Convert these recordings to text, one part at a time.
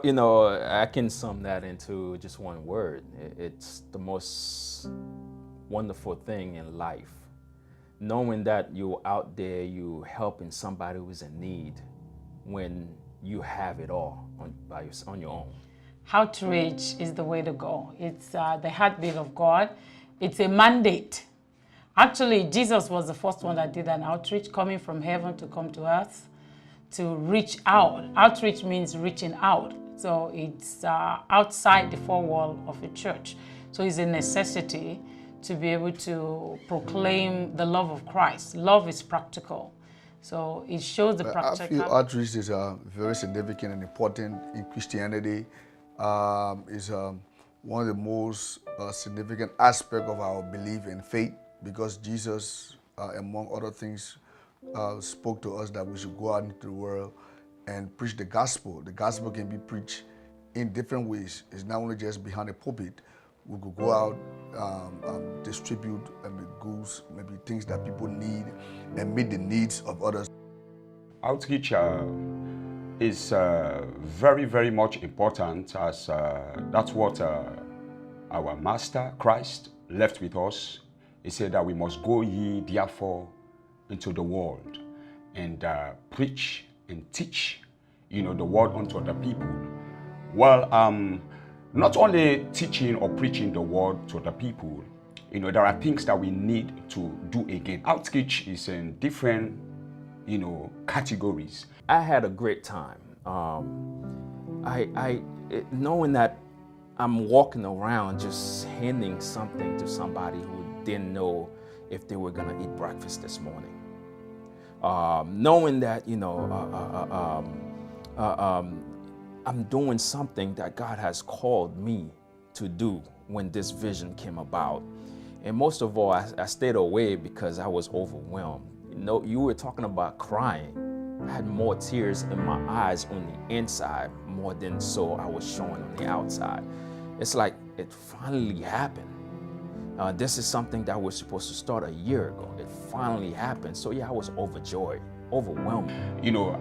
You know, I can sum that into just one word. It's the most wonderful thing in life. Knowing that you're out there, you helping somebody who's in need when you have it all on your own. Outreach is the way to go. It's the heartbeat of God. It's a mandate. Actually, Jesus was the first one that did an outreach, coming from heaven to come to earth to reach out. Outreach means reaching out. So it's outside the four walls of a church. So it's a necessity to be able to proclaim the love of Christ. Love is practical. So it shows the practical. I feel outreach is very significant and important in Christianity. Is one of the most significant aspects of our belief and faith, because Jesus, among other things, spoke to us that we should go out into the world and preach the gospel. The gospel can be preached in different ways. It's not only just behind a pulpit. We could go out, distribute goods, maybe things that people need, and meet the needs of others. Outreach is very, very much important, as that's what our Master Christ left with us. He said that we must go ye therefore into the world and preach and teach, the word unto other people. Well, not only teaching or preaching the word to other people, there are things that we need to do again. Outreach is in different, categories. I had a great time. Knowing that I'm walking around just handing something to somebody who didn't know if they were gonna eat breakfast this morning. Knowing that, I'm doing something that God has called me to do when this vision came about. And most of all, I stayed away because I was overwhelmed. You were talking about crying. I had more tears in my eyes on the inside more than so I was showing on the outside. It's like it finally happened. This is something that was supposed to start a year ago. It finally happened. So yeah, I was overjoyed, overwhelmed.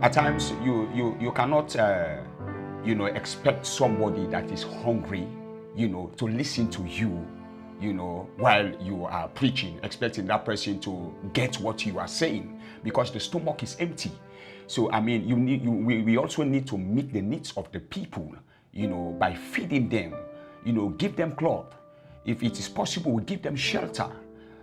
At times you cannot, expect somebody that is hungry, to listen to you, while you are preaching, expecting that person to get what you are saying, because the stomach is empty. So, we also need to meet the needs of the people, by feeding them, give them cloth. If it is possible, we give them shelter.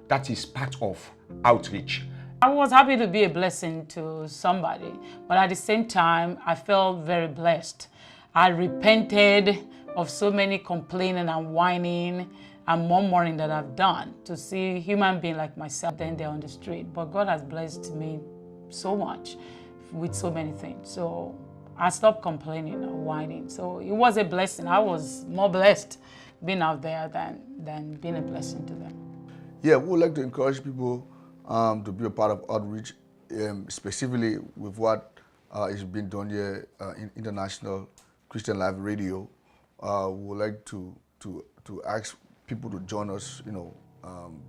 That is part of outreach. I was happy to be a blessing to somebody, but at the same time, I felt very blessed. I repented of so many complaining and whining and murmuring that I've done, to see a human being like myself then they're on the street. But God has blessed me so much with so many things. So I stopped complaining or whining. So it was a blessing. I was more blessed being out there than being a blessing to them. Yeah, we would like to encourage people to be a part of outreach, specifically with what is being done here in International Christian Life Radio. We would like to ask people to join us,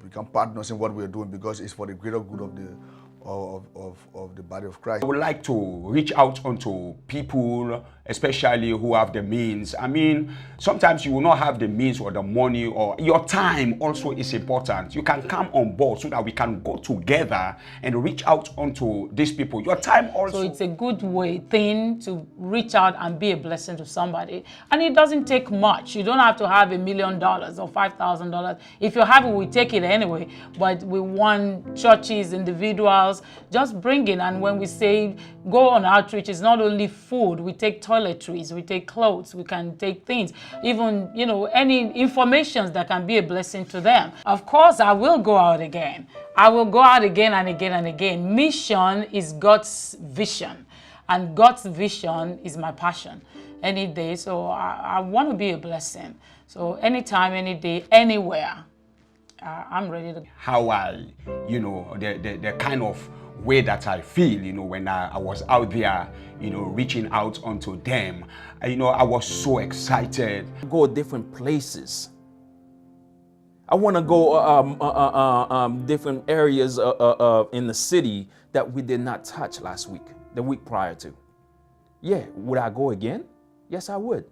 become partners in what we are doing, because it's for the greater good of the body of Christ. I would like to reach out onto people, especially who have the means. Sometimes you will not have the means or the money, or your time also is important. You can come on board so that we can go together and reach out onto these people. Your time also. So it's a good thing to reach out and be a blessing to somebody. And it doesn't take much. You don't have to have $1 million or $5,000. If you have it, we take it anyway. But we want churches, individuals, just bring in. And when we say go on outreach, it's not only food. We take toiletries, we take clothes, we can take things, even, any information that can be a blessing to them. Of course, I will go out again. I will go out again and again and again. Mission is God's vision, and God's vision is my passion any day. So I want to be a blessing. So anytime, any day, anywhere, I'm ready to. How the kind of way that I feel, when I was out there, reaching out onto them, I was so excited. Go different places. I want to go different areas in the city that we did not touch last week, the week prior to. Yeah, would I go again? Yes, I would.